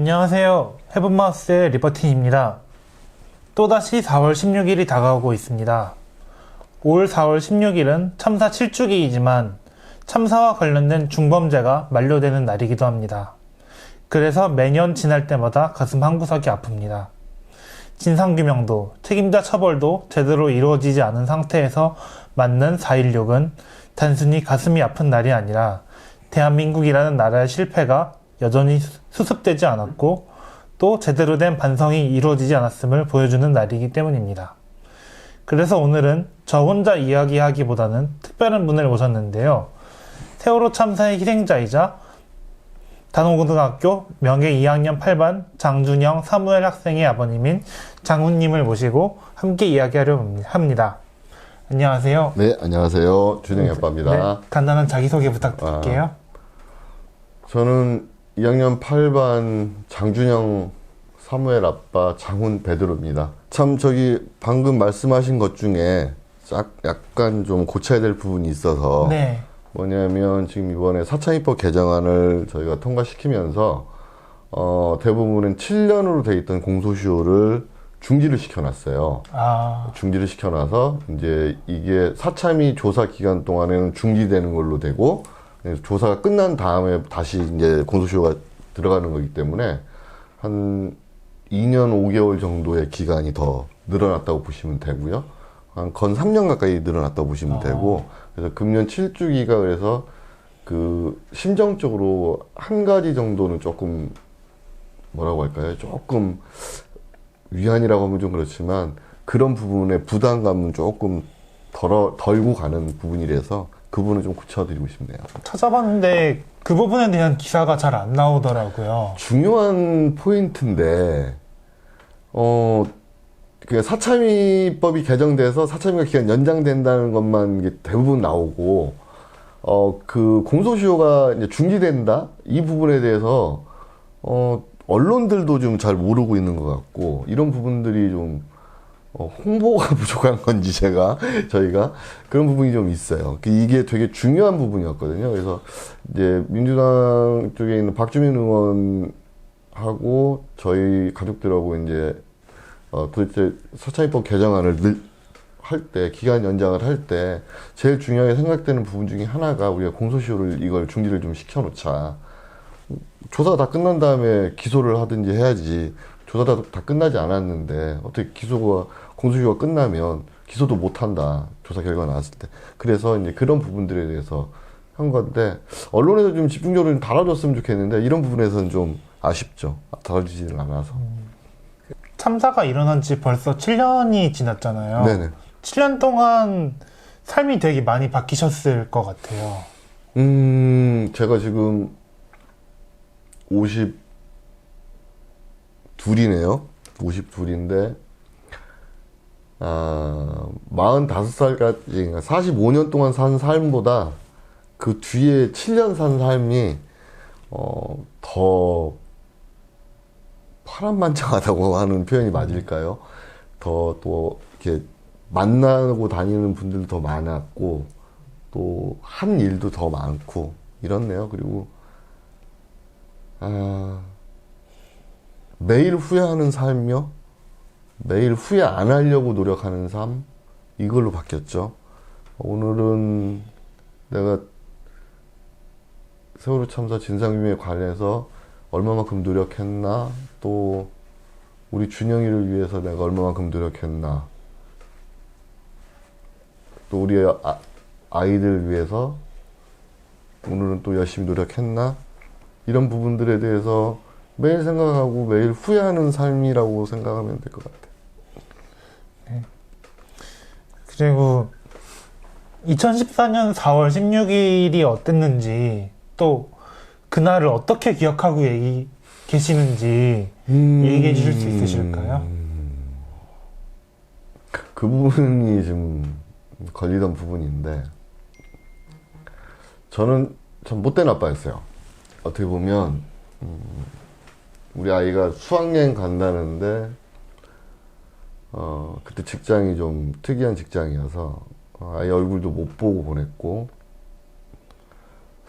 안녕하세요. 헤븐마우스의 리버틴입니다. 또다시 4월 16일이 다가오고 있습니다. 올 4월 16일은 참사 7주기이지만 참사와 관련된 중범죄가 만료되는 날이기도 합니다. 그래서 매년 지날 때마다 가슴 한구석이 아픕니다. 진상규명도 책임자 처벌도 제대로 이루어지지 않은 상태에서 맞는 4.16은 단순히 가슴이 아픈 날이 아니라 대한민국이라는 나라의 실패가 여전히 수습되지 않았고 또 제대로 된 반성이 이루어지지 않았음을 보여주는 날이기 때문입니다. 그래서 오늘은 저 혼자 이야기하기보다는 특별한 분을 모셨는데요. 세월호 참사의 희생자이자 단호고등학교 명예 2학년 8반 장준영 사무엘 학생의 아버님인 장훈님을 모시고 함께 이야기하려 합니다. 안녕하세요. 네, 안녕하세요. 준영이 아빠입니다. 네, 간단한 자기소개 부탁드릴게요. 저는 2학년 8반 장준영 사무엘 아빠 장훈 베드로입니다. 참 방금 말씀하신 것 중에 약간 좀 고쳐야 될 부분이 있어서 네. 뭐냐면 지금 이번에 사창입법 개정안을 저희가 통과시키면서 대부분은 7년으로 돼 있던 공소시효를 중지를 시켜놨어요. 중지를 시켜놔서 이제 이게 사참위 조사 기간 동안에는 중지되는 걸로 되고 조사가 끝난 다음에 다시 이제 공소시효가 들어가는 거기 때문에 한 2년 5개월 정도의 기간이 더 늘어났다고 보시면 되고요. 건 3년 가까이 늘어났다고 보시면 되고, 그래서 금년 7주기가 그래서 심정적으로 한 가지 정도는 조금 뭐라고 할까요? 조금 위안이라고 하면 좀 그렇지만 그런 부분에 부담감은 조금 덜고 가는 부분이라서 그 부분을 좀 고쳐드리고 싶네요. 찾아봤는데 그 부분에 대한 기사가 잘 안 나오더라고요. 중요한 포인트인데 사참위법이 개정돼서 사참위가 기간 연장된다는 것만 이게 대부분 나오고 그 공소시효가 이제 중지된다 이 부분에 대해서 언론들도 좀 잘 모르고 있는 것 같고 이런 부분들이 좀 홍보가 부족한 건지 저희가 그런 부분이 좀 있어요. 이게 되게 중요한 부분이었거든요. 그래서 이제 민주당 쪽에 있는 박주민 의원하고 저희 가족들하고 이제 도대체 사창입법 개정안을 할 때, 기간 연장을 할 때 제일 중요하게 생각되는 부분 중에 하나가 우리가 공소시효를 이걸 중지를 좀 시켜놓자. 조사가 다 끝난 다음에 기소를 하든지 해야지. 조사가 다 끝나지 않았는데 어떻게 공소시효가 끝나면 기소도 못한다. 조사 결과가 나왔을 때. 그래서 이제 그런 부분들에 대해서 한 건데 언론에서 좀 집중적으로 좀 다뤄줬으면 좋겠는데 이런 부분에서는 좀 아쉽죠. 다뤄주지를 않아서. 참사가 일어난 지 벌써 7년이 지났잖아요. 네네. 7년 동안 삶이 되게 많이 바뀌셨을 것 같아요. 제가 지금 52이네요. 52인데, 45살까지, 45년 동안 산 삶보다 그 뒤에 7년 산 삶이, 더 파란만장하다고 하는 표현이 맞을까요? 또, 이렇게 만나고 다니는 분들도 더 많았고, 또, 한 일도 더 많고, 이렇네요. 그리고, 매일 후회하는 삶이요? 매일 후회 안 하려고 노력하는 삶? 이걸로 바뀌었죠. 오늘은 내가 세월호 참사 진상규명에 관해서 얼마만큼 노력했나? 또 우리 준영이를 위해서 내가 얼마만큼 노력했나? 또 우리 아이들 위해서 오늘은 또 열심히 노력했나? 이런 부분들에 대해서 매일 생각하고 매일 후회하는 삶이라고 생각하면 될 것 같아요. 네. 그리고 2014년 4월 16일이 어땠는지 또 그날을 어떻게 기억하고 계시는지 얘기해 주실 수 있으실까요? 그 부분이 좀 걸리던 부분인데 저는 참 못된 아빠였어요. 어떻게 보면 우리 아이가 수학여행 간다는데 그때 직장이 좀 특이한 직장이어서 아이 얼굴도 못 보고 보냈고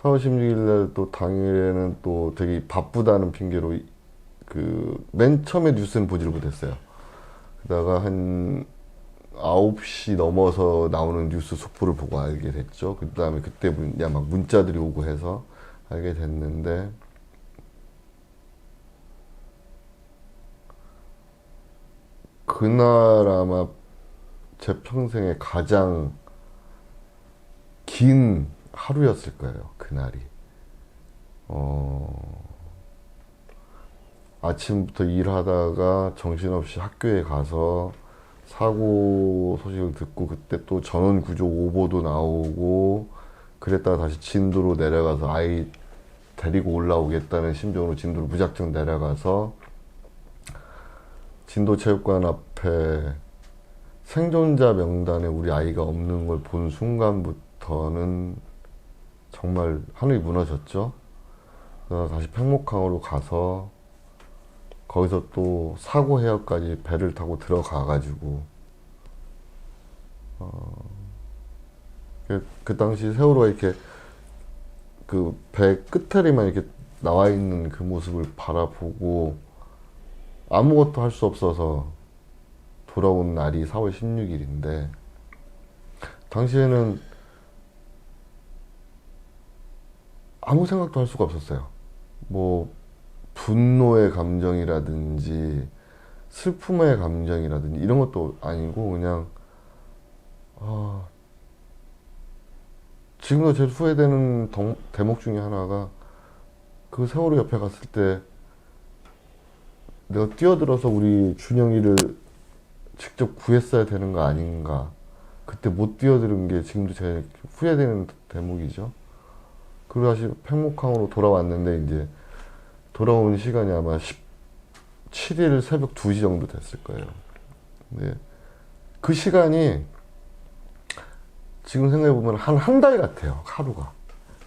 4월 16일 날 또 당일에는 또 되게 바쁘다는 핑계로 맨 처음에 뉴스는 보지를 못했어요. 그러다가 한 9시 넘어서 나오는 뉴스 속보를 보고 알게 됐죠. 그 다음에 그때 막 문자들이 오고 해서 알게 됐는데, 그날 아마 제 평생에 가장 긴 하루였을 거예요, 그날이. 아침부터 일하다가 정신없이 학교에 가서 사고 소식을 듣고, 그때 또 전원구조 오보도 나오고, 그랬다가 다시 진도로 내려가서 아이 데리고 올라오겠다는 심정으로 진도로 무작정 내려가서 진도 체육관 앞에 생존자 명단에 우리 아이가 없는 걸 본 순간부터는 정말 하늘이 무너졌죠. 그래서 다시 팽목항으로 가서 거기서 또 사고 해역까지 배를 타고 들어가가지고 그 당시 세월호가 이렇게 그 배 끝에만 이렇게 나와 있는 그 모습을 바라보고 아무것도 할 수 없어서 돌아온 날이 4월 16일인데, 당시에는 아무 생각도 할 수가 없었어요. 뭐 분노의 감정이라든지 슬픔의 감정이라든지 이런 것도 아니고, 그냥 지금도 제일 후회되는 대목 중에 하나가, 그 세월호 옆에 갔을 때 내가 뛰어들어서 우리 준영이를 직접 구했어야 되는 거 아닌가. 그때 못 뛰어드는 게 지금도 제일 후회되는 대목이죠. 그리고 다시 팽목항으로 돌아왔는데, 이제 돌아온 시간이 아마 17일 새벽 2시 정도 됐을 거예요. 네. 그 시간이 지금 생각해보면 한 달 같아요, 하루가.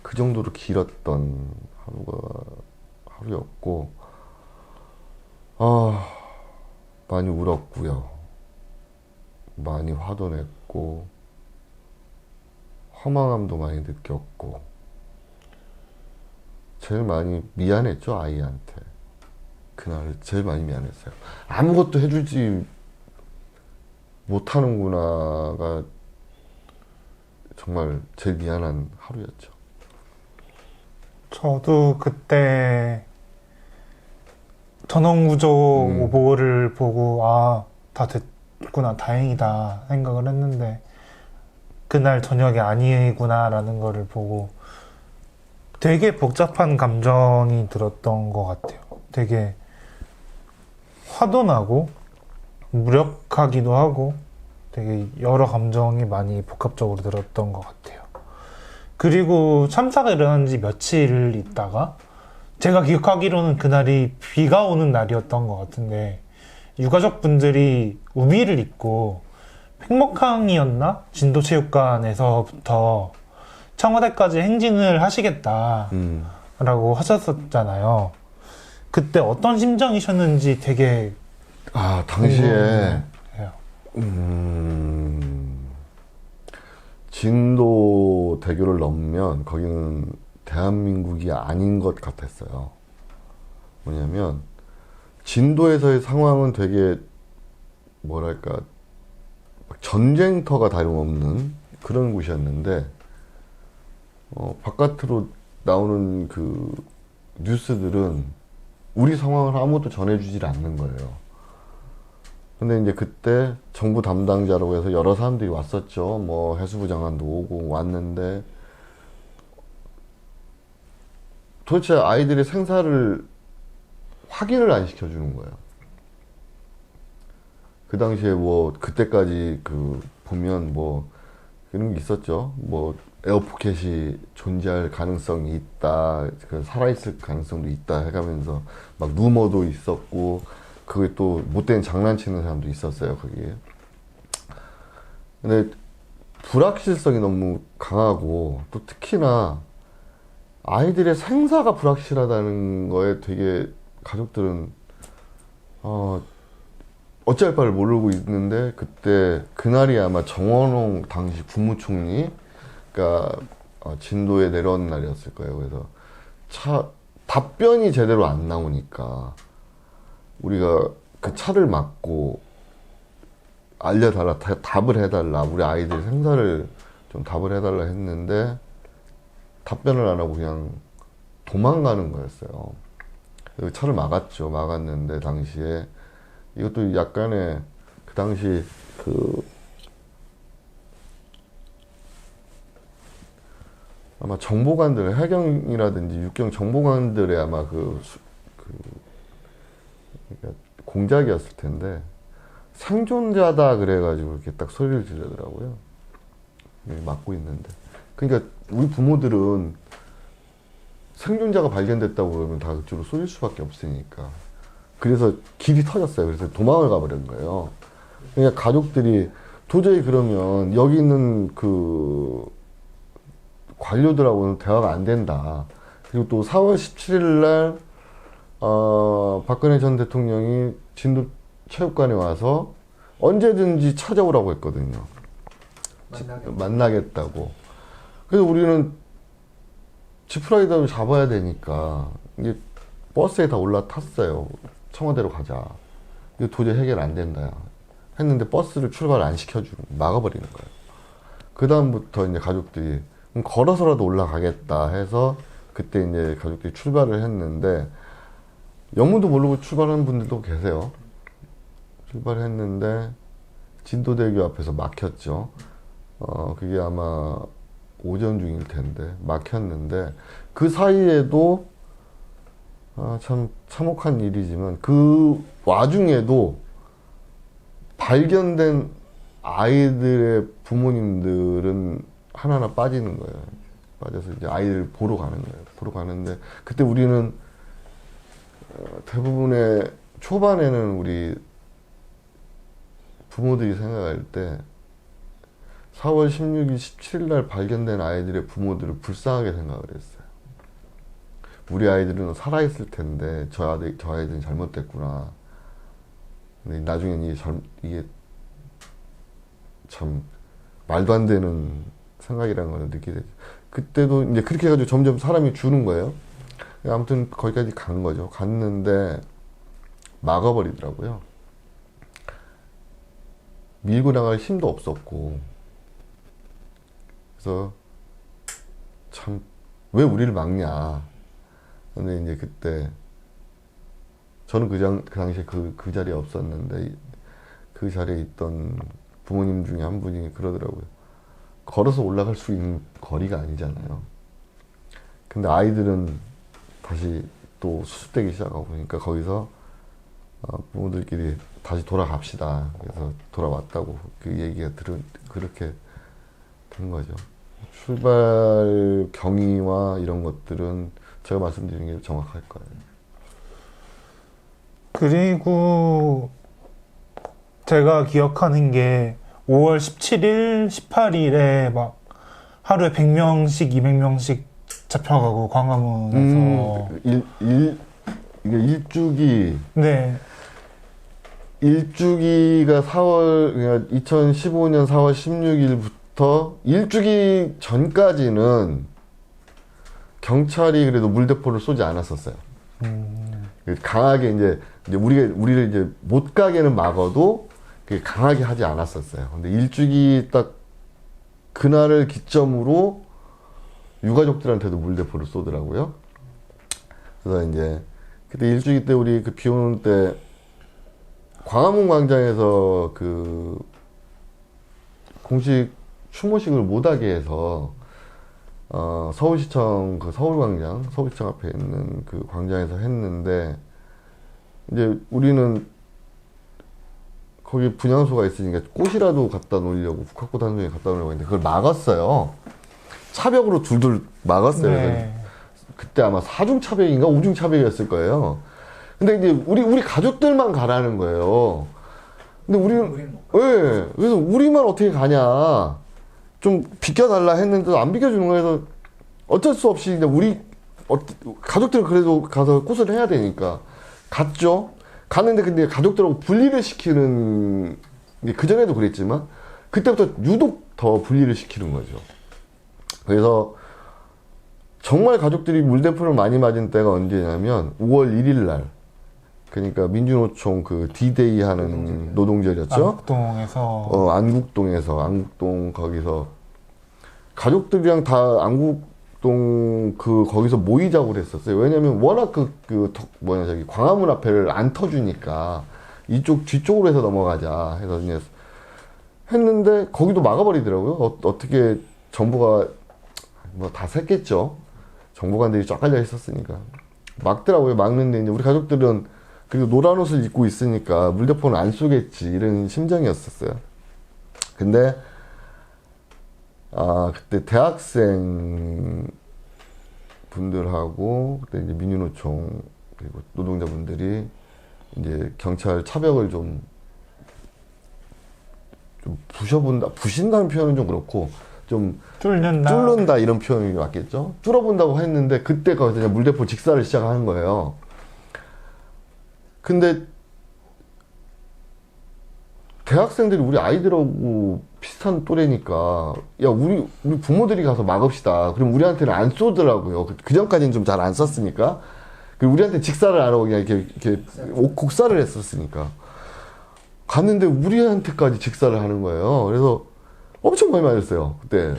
그 정도로 길었던 하루였고, 많이 울었고요. 많이 화도 냈고, 허망함도 많이 느꼈고, 제일 많이 미안했죠, 아이한테. 그날 제일 많이 미안했어요. 아무것도 해주지 못하는구나가 정말 제일 미안한 하루였죠. 저도 그때 전원구조 오보를 보고 다 됐구나, 다행이다 생각을 했는데, 그날 저녁에 아니구나라는 거를 보고 되게 복잡한 감정이 들었던 것 같아요. 되게 화도 나고 무력하기도 하고 되게 여러 감정이 많이 복합적으로 들었던 것 같아요. 그리고 참사가 일어난 지 며칠 있다가, 제가 기억하기로는 그날이 비가 오는 날이었던 것 같은데, 유가족분들이 우비를 입고 팽목항이었나? 진도체육관에서부터 청와대까지 행진을 하시겠다라고 하셨었잖아요. 그때 어떤 심정이셨는지 되게 당시에 진도 대교를 넘으면 거기는 대한민국이 아닌 것 같았어요. 뭐냐면 진도에서의 상황은 되게 뭐랄까 전쟁터가 다름없는 그런 곳이었는데, 바깥으로 나오는 그 뉴스들은 우리 상황을 아무것도 전해주질 않는 거예요. 근데 이제 그때 정부 담당자라고 해서 여러 사람들이 왔었죠. 뭐 해수부 장관도 오고 왔는데, 도대체 아이들의 생사를 확인을 안 시켜주는 거예요. 그 당시에 뭐 그때까지 보면 뭐 그런 게 있었죠. 뭐 에어포켓이 존재할 가능성이 있다, 살아있을 가능성도 있다 해가면서 막 루머도 있었고, 그게 또 못된 장난치는 사람도 있었어요, 거기에. 근데 불확실성이 너무 강하고, 또 특히나 아이들의 생사가 불확실하다는 거에 되게 가족들은 어찌할 바를 모르고 있는데, 그때 그날이 아마 정원홍 당시 국무총리가 진도에 내려온 날이었을 거예요. 그래서 답변이 제대로 안 나오니까 우리가 그 차를 막고 알려달라, 답을 해달라, 우리 아이들 생사를 좀 답을 해달라 했는데 답변을 안 하고 그냥 도망가는 거였어요. 그리고 차를 막았죠. 막았는데 당시에 이것도 약간의 그 당시 아마 정보관들, 해경이라든지 육경 정보관들의 아마 그러니까 공작이었을 텐데 생존자다 그래가지고 이렇게 딱 소리를 지르더라고요. 막고 있는데. 그러니까 우리 부모들은 생존자가 발견됐다고 그러면 다 그쪽으로 쏠릴 수밖에 없으니까. 그래서 길이 터졌어요. 그래서 도망을 가버린 거예요. 그러니까 가족들이 도저히 그러면 여기 있는 그 관료들하고는 대화가 안 된다. 그리고 또 4월 17일 날 박근혜 전 대통령이 진도 체육관에 와서 언제든지 찾아오라고 했거든요. 만나겠다고. 그래서 우리는 지프라이더를 잡아야 되니까 이게 버스에 다 올라탔어요. 청와대로 가자. 이거 도저히 해결 안 된다. 했는데 버스를 출발 안 시켜주고 막아버리는 거예요. 그 다음부터 이제 가족들이 걸어서라도 올라가겠다 해서 그때 이제 가족들이 출발을 했는데 영문도 모르고 출발하는 분들도 계세요. 출발했는데 진도대교 앞에서 막혔죠. 그게 아마 오전 중일 텐데 막혔는데 그 사이에도 참 참혹한 일이지만 그 와중에도 발견된 아이들의 부모님들은 하나하나 빠지는 거예요. 빠져서 이제 아이를 보러 가는 거예요. 보러 가는데 그때 우리는 대부분의 초반에는 우리 부모들이 생각할 때 4월 16일, 17일 날 발견된 아이들의 부모들을 불쌍하게 생각을 했어요. 우리 아이들은 살아있을 텐데 저 아이들은 잘못됐구나. 근데 나중엔 이게 참 말도 안 되는 생각이라는 걸 느끼게 됐죠. 그때도 이제 그렇게 해가지고 점점 사람이 주는 거예요. 아무튼 거기까지 간 거죠. 갔는데 막아버리더라고요. 밀고 나갈 힘도 없었고. 그래서 참 왜 우리를 막냐. 근데 이제 그때 저는 그 당시에 그 자리에 없었는데 그 자리에 있던 부모님 중에 한 분이 그러더라고요. 걸어서 올라갈 수 있는 거리가 아니잖아요. 근데 아이들은 다시 또 수습되기 시작하고 그러니까 거기서 부모들끼리 다시 돌아갑시다. 그래서 돌아왔다고 그 얘기가 그렇게 된 거죠. 출발 경위와 이런 것들은 제가 말씀드린 게 정확할 거예요. 그리고 제가 기억하는 게 5월 17일, 18일에 막 하루에 100명씩, 200명씩 잡혀가고 광화문에서 이게 일주기 네. 일주기가 2015년 4월 16일부터 일주기 전까지는 경찰이 그래도 물대포를 쏘지 않았었어요. 강하게 이제 우리를 이제 못 가게는 막아도 강하게 하지 않았었어요. 근데 일주기 딱 그날을 기점으로 유가족들한테도 물대포를 쏘더라고요. 그래서 이제 그때 일주기 때 우리 그 비 오는 때 광화문 광장에서 그 공식 추모식을 못하게 해서 서울시청 그 서울시청 앞에 있는 그 광장에서 했는데 이제 우리는 거기 분향소가 있으니까 꽃이라도 갖다 놓으려고 국화꽃 한 송이 갖다 놓으려고 했는데 그걸 막았어요. 차벽으로 둘둘 막았어요. 네. 그때 아마 4중 차벽인가 5중 차벽이었을 거예요. 근데 이제 우리 가족들만 가라는 거예요. 근데 우리는 예. 그래서 우리만 어떻게 가냐. 좀 비켜달라 했는데 안 비켜주는 거예요. 그래서 어쩔 수 없이 이제 가족들은 그래도 가서 꽃을 해야 되니까 갔죠. 갔는데 근데 가족들하고 분리를 시키는 그 전에도 그랬지만 그때부터 유독 더 분리를 시키는 거죠. 그래서 정말 가족들이 물대포를 많이 맞은 때가 언제냐면 5월 1일 날 그러니까 민주노총 그 D-Day 하는 노동절이었죠. 안국동에서 안국동 거기서 가족들이랑 다 안국동 거기서 모이자고 그랬었어요. 왜냐면 워낙 광화문 앞에를 안 터주니까 이쪽 뒤쪽으로 해서 넘어가자 해서 이제 했는데 거기도 막아버리더라고요. 어떻게 정부가 뭐 다 샜겠죠. 정보관들이 쫙 깔려 있었으니까 막더라고요. 막는데 이제 우리 가족들은 그리고 노란 옷을 입고 있으니까 물대포는 안 쏘겠지 이런 심정이었었어요. 근데 그때 대학생 분들하고 그때 이제 민주노총 그리고 노동자분들이 이제 경찰 차벽을 좀 부신다는 표현은 좀 그렇고 좀 뚫는다 이런 표현이 맞겠죠. 뚫어본다고 했는데 그때 거기서 이제 물대포 직사를 시작하는 거예요. 근데 대학생들이 우리 아이들하고 비슷한 또래니까 야 우리 부모들이 가서 막읍시다. 그럼 우리한테는 안 쏘더라고요. 그 전까지는 좀 잘 안 쐈으니까. 우리한테 직사를 안 하고 그냥 이렇게 곡사를 했었으니까. 갔는데 우리한테까지 직사를 하는 거예요. 그래서 엄청 많이 맞았어요. 그때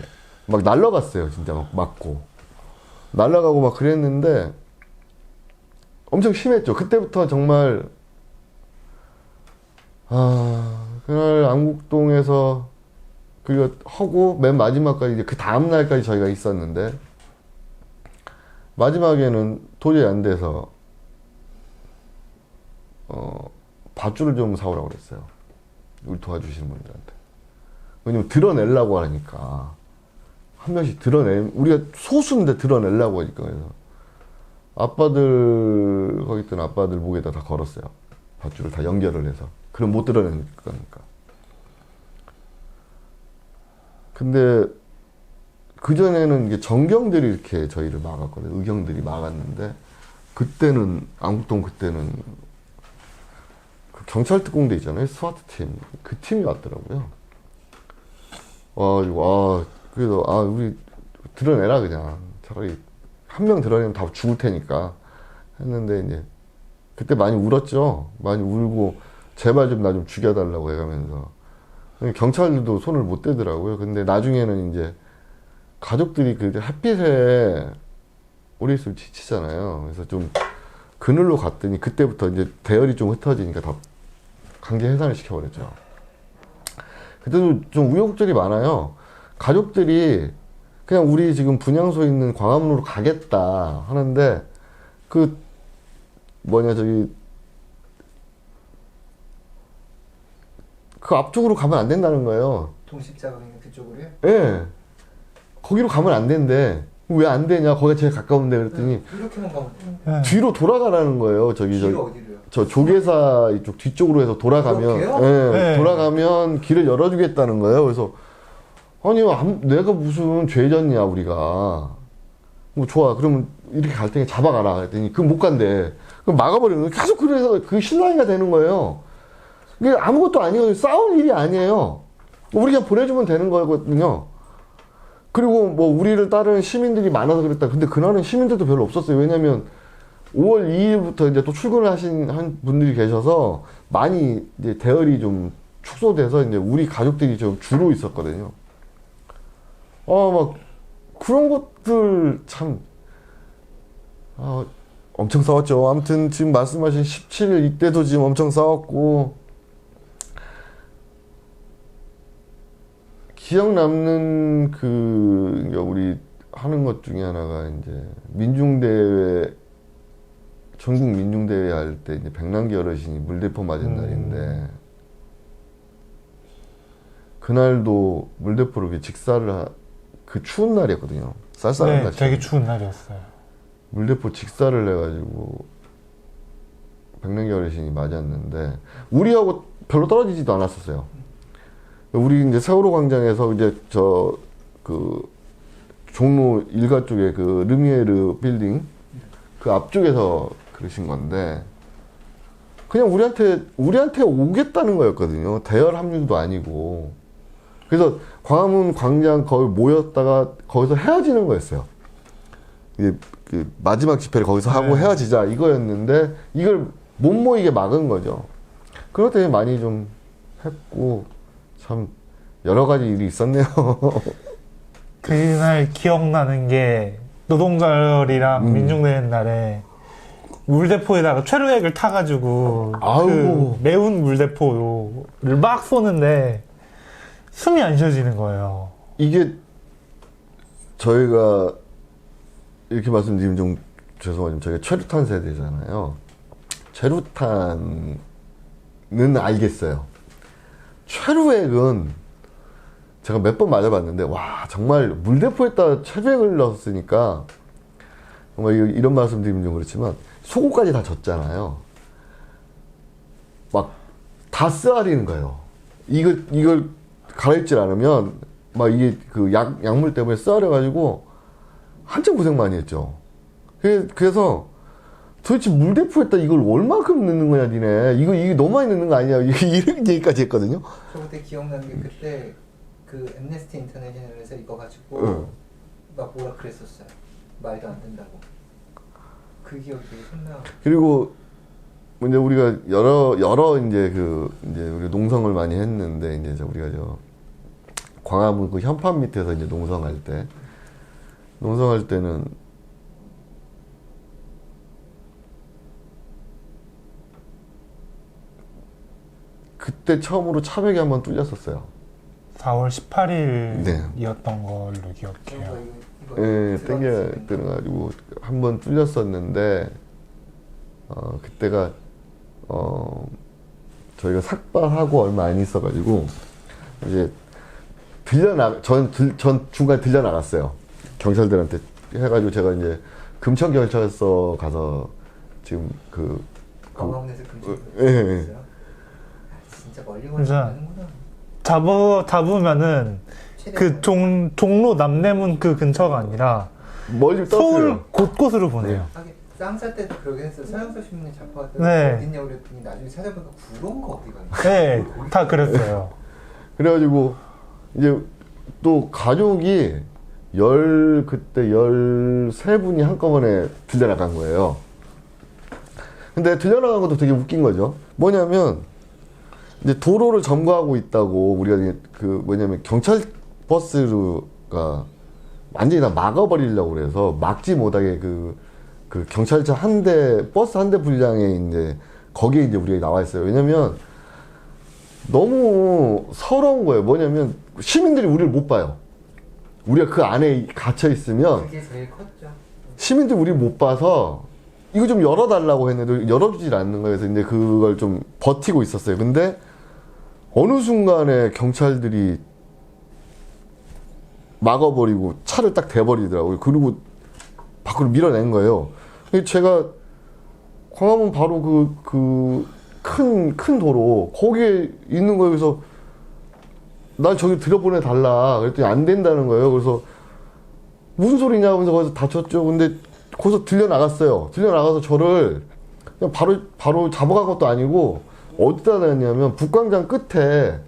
막 날라갔어요. 진짜 막 맞고 날라가고 막 그랬는데 엄청 심했죠. 그때부터 정말 그날 안국동에서 그리고 하고 맨 마지막까지 이제 그 다음 날까지 저희가 있었는데 마지막에는 도저히 안 돼서 밧줄을 좀 사오라고 그랬어요. 우리 도와주시는 분들한테. 왜냐면 드러내려고 하니까 한 명씩 우리가 소수인데 드러내려고 하니까 그래서 거기 있던 아빠들 목에다 다 걸었어요. 밧줄을 다 연결을 해서. 그럼 못 드러내는 거니까. 근데 그전에는 이게 정경들이 이렇게 저희를 막았거든요. 의경들이 막았는데 그때는 안국동 그때는 그 경찰 특공대 있잖아요. 스와트 팀. 그 팀이 왔더라고요. 그래서 우리 드러내라 그냥. 차라리 한 명 드러내면 다 죽을 테니까 했는데 이제 그때 많이 울었죠. 많이 울고 제발 좀 나 좀 죽여달라고 해가면서 경찰들도 손을 못 대더라고요. 근데 나중에는 이제 가족들이 그 햇빛에 오래 있으면 지치잖아요. 그래서 좀 그늘로 갔더니 그때부터 이제 대열이 좀 흩어지니까 다 강제 해산을 시켜버렸죠. 그때도 좀 우여곡절이 많아요. 가족들이 그냥 우리 지금 분향소에 있는 광화문으로 가겠다 하는데 그 앞쪽으로 가면 안 된다는 거예요. 통십자가 있는 그쪽으로요? 예. 거기로 가면 안 된대. 왜 안 되냐? 거기가 제일 가까운데 그랬더니 이렇게만 가면 돼요. 뒤로 돌아가라는 거예요. 뒤로 어디로요? 저 조계사 이쪽 뒤쪽으로 해서 돌아가면 네. 돌아가면 길을 열어주겠다는 거예요. 그래서 아니 내가 무슨 죄졌냐 우리가 뭐 좋아 그러면 이렇게 갈 테니 잡아가라 그랬더니 그럼 못 간대. 그럼 막아버리는 거예요. 계속 그래서 그 실랑이가 되는 거예요. 이게 아무것도 아니에요. 싸울 일이 아니에요. 우리 그냥 보내주면 되는 거거든요. 그리고 뭐 우리를 따르는 시민들이 많아서 그랬다. 근데 그날은 시민들도 별로 없었어요. 왜냐면 5월 2일부터 이제 또 출근을 한 분들이 계셔서 많이 이제 대열이 좀 축소돼서 이제 우리 가족들이 좀 주로 있었거든요. 막 그런 것들 참 엄청 싸웠죠. 아무튼 지금 말씀하신 17일 이때도 지금 엄청 싸웠고 기억 남는 우리 하는 것 중에 하나가 이제 전국 민중대회 할 때 이제 백남기 어르신이 물대포 맞은 날인데 그날도 물대포를 직사를 그 추운 날이었거든요. 쌀쌀한 날. 되게 추운 날이었어요. 물대포 직사를 해가지고 백남기 어르신이 맞았는데 우리하고 별로 떨어지지도 않았었어요. 우리 이제 세월호 광장에서 이제 종로 일가 쪽에 그 르미에르 빌딩 그 앞쪽에서 그러신 건데 그냥 우리한테 오겠다는 거였거든요. 대열 합류도 아니고. 그래서 광화문 광장 거기 모였다가 거기서 헤어지는 거였어요. 이게 그 마지막 집회를 거기서 하고 헤어지자 이거였는데 이걸 못 모이게 막은 거죠. 그것 때문에 많이 좀 했고 참 여러 가지 일이 있었네요. 그날 기억나는 게 노동절이랑 민중대회 날에 물대포에다가 최루액을 타가지고 아우. 그 매운 물대포를 막 쏘는데 숨이 안 쉬어지는 거예요. 이게 저희가 이렇게 말씀드리면 좀 죄송하지만 저희가 최루탄 세대잖아요. 최루탄은 알겠어요. 최루액은 제가 몇 번 맞아봤는데 와 정말 물대포에다 최루액을 넣었으니까 정말 이런 말씀 드리면 좀 그렇지만 속옷까지 다 젖잖아요. 막 다 쓰아리는 거예요. 이걸 갈아입질 않으면 막 이게 그 약물 때문에 쓰아려가지고 한참 고생 많이 했죠. 그래서 도대체 물대포에다 이걸 얼마큼 넣는 거냐 니네 이게 너무 많이 넣는 거 아니야 이런 얘기까지 했거든요. 저 그때 기억나는 게 그때 그 엠네스티 인터내셔널에서 이거 가지고 막 뭐라 그랬었어요. 말도 안 된다고. 그 기억이 되게 선명하고. 그리고 이제 우리가 여러 이제 우리 농성을 많이 했는데 이제 우리가 광화문 그 현판 밑에서 이제 농성할 때는 그때 처음으로 차벽이 한번 뚫렸었어요. 4월 18일이었던 네. 걸로 기억해요. 예, 땡겨 들어가지고 한번 뚫렸었는데 그때가 저희가 삭발하고 얼마 안 있어가지고 이제 전 중간에 들려 나갔어요. 경찰들한테 해가지고 제가 이제 금천경찰서 가서 지금 광화문에서 금천. 예. 진짜 멀리 진짜. 가는구나. 잡으면은 그 종로 남대문 그 근처가 아니라 멀리 서울 곳곳으로 보내요. 하긴 쌍사 때도 그러긴 했어요. 서영서 신문에 잡혀갔더니 네. 어딨냐고 그랬더니 나중에 찾아보니까 구로인가 어디가 있나. 네, 다 그랬어요. 그래가지고 이제 또 가족이 그때 13분이 한꺼번에 들려나간 거예요. 근데 들려나간 것도 되게 웃긴 거죠. 뭐냐면 이제 도로를 점거하고 있다고 우리가 이제 경찰 버스가 완전히 다 막아버리려고 그래서 막지 못하게 그 경찰차 버스 한 대 분량에 이제 거기에 이제 우리가 나와 있어요. 왜냐면 너무 서러운 거예요. 뭐냐면 시민들이 우리를 못 봐요. 우리가 그 안에 갇혀 있으면 그게 제일 컸죠. 시민들이 우리를 못 봐서 이거 좀 열어달라고 했는데 열어주질 않는 거예요. 그래서 이제 그걸 좀 버티고 있었어요. 근데 어느 순간에 경찰들이 막아버리고 차를 딱 대버리더라고요. 그리고 밖으로 밀어낸 거예요. 제가 광화문 바로 큰 도로 거기에 있는 거여서 날 저기 들여보내 달라 그랬더니 안 된다는 거예요. 그래서 무슨 소리냐 하면서 거기서 다쳤죠. 근데 거기서 들려 나갔어요. 들려 나가서 저를 그냥 바로 잡아간 것도 아니고 어디다 놨냐면 북광장 끝에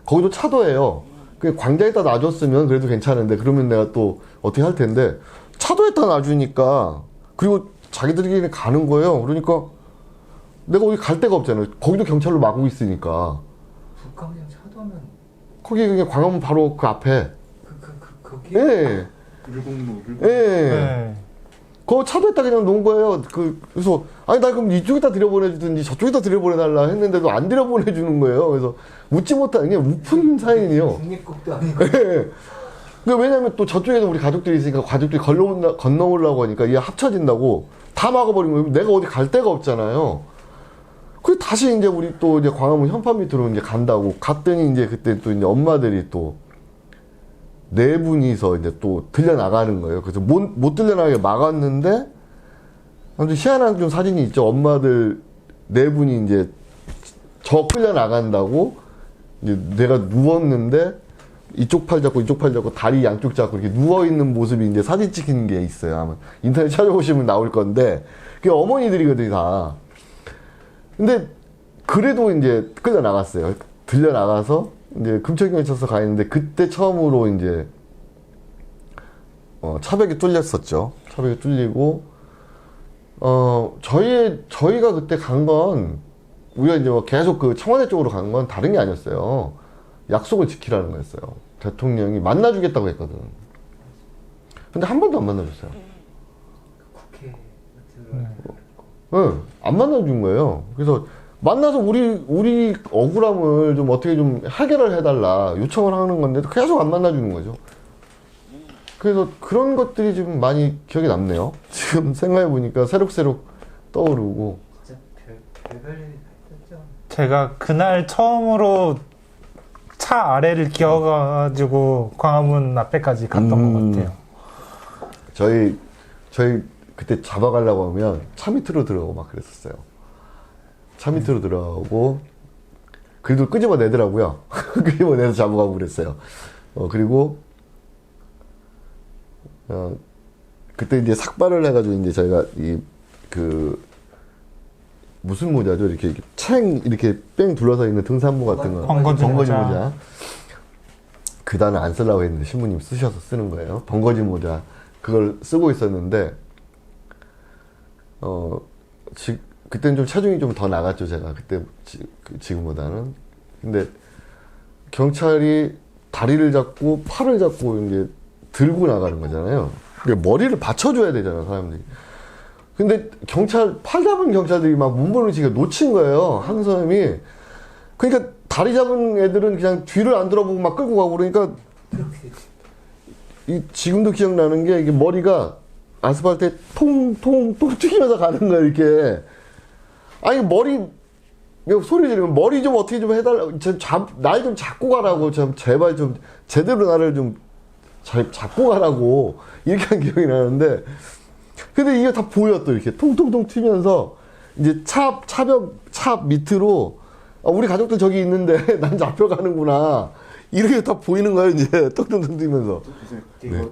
거기도 차도예요. 그 광장에다 놔줬으면 그래도 괜찮은데 그러면 내가 또 어떻게 할 텐데 차도에다 놔주니까 그리고 자기들끼리 가는 거예요. 그러니까 내가 어디 갈 데가 없잖아요. 거기도 경찰로 막고 있으니까. 북광장 차도면 거기 그냥 광화문 바로 그 앞에. 거기? 예. 예. 네. 그 차도에다 그냥 놓은 거예요. 그래서 아니 나 그럼 이쪽에다 들여보내주든지 저쪽에다 들여보내달라 했는데도 안 들여보내주는 거예요. 그래서 묻지 못한 그냥 우픈 사연이에요. 중립국도 아니고. 예. 왜냐면 또 저쪽에도 우리 가족들이 있으니까 가족들이 건너오려고 하니까 이게 합쳐진다고 다 막아버린 거예요. 내가 어디 갈 데가 없잖아요. 그 다시 이제 우리 또 이제 광화문 현판 밑으로 이제 간다고 갔더니 이제 그때 또 이제 엄마들이 또 4분이서 이제 또 들려 나가는 거예요. 그래서 못 들려 나가게 막았는데 아무튼 희한한 좀 사진이 있죠. 엄마들 4분이 이제 저 끌려 나간다고 이제 내가 누웠는데 이쪽 팔 잡고 다리 양쪽 잡고 이렇게 누워 있는 모습이 이제 사진 찍힌 게 있어요. 아마 인터넷 찾아보시면 나올 건데 그게 어머니들이거든요 다. 근데 그래도 이제 끌려 나갔어요. 들려 나가서 이제 금천경찰서 가 있는데 그때 처음으로 이제 차벽이 뚫렸었죠. 차벽이 뚫리고 저희가 그때 간 건, 우리가 이제 뭐 계속 그 청와대 쪽으로 간 건 다른 게 아니었어요. 약속을 지키라는 거였어요. 대통령이 만나주겠다고 했거든. 근데 한 번도 안 만나줬어요. 국회 들어갈 때. 응, 안 만나준 거예요. 그래서 만나서 우리 억울함을 좀 어떻게 좀 해결을 해달라 요청을 하는 건데도 계속 안 만나주는 거죠. 그래서 그런 것들이 좀 많이 기억에 남네요. 지금 생각해보니까 새록새록 떠오르고. 진짜 별별 했었죠. 제가 그날 처음으로 차 아래를 기어가지고 광화문 앞에까지 갔던 것 같아요. 저희 그때 잡아가려고 하면 차 밑으로 들어가고 막 그랬었어요. 차 밑으로 들어가고 그래도 끄집어내더라고요. 끄집어내서 잡아가고 그랬어요. 그리고 그때 이제 삭발을 해가지고 이제 저희가 무슨 모자죠? 이렇게 이렇게 뺑 둘러서 있는 등산모 같은 거. 번거지 모자. 그 단어 안 쓰려고 했는데 신부님 쓰셔서 쓰는 거예요. 번거지 모자. 그걸 쓰고 있었는데, 그때는 좀 체중이 좀 더 나갔죠, 제가. 그때, 지금보다는. 근데, 경찰이 다리를 잡고, 팔을 잡고, 이제, 들고 나가는 거잖아요. 그러니까 머리를 받쳐줘야 되잖아요, 사람들이. 근데, 팔 잡은 경찰들이 막 문보는 지가 놓친 거예요, 한 사람이. 그러니까, 다리 잡은 애들은 그냥 뒤를 안 돌아보고 막 끌고 가고 그러니까, 지금도 기억나는 게 이게 머리가 아스팔트에 통통통 튀기면서 가는 거야 이렇게. 아니 소리 지르면 머리 좀 어떻게 좀 해달라. 날 좀 잡고 가라고. 제발 좀 제대로 나를 좀 잡고 가라고 이렇게 한 기억이 나는데. 근데 이게 다 보여 또 이렇게 통통통 튀면서 이제 차 밑으로 우리 가족들 저기 있는데 난 잡혀가는구나. 이렇게 다 보이는 거예요, 이제. 떡떡떡 뛰면서. 그래서 이거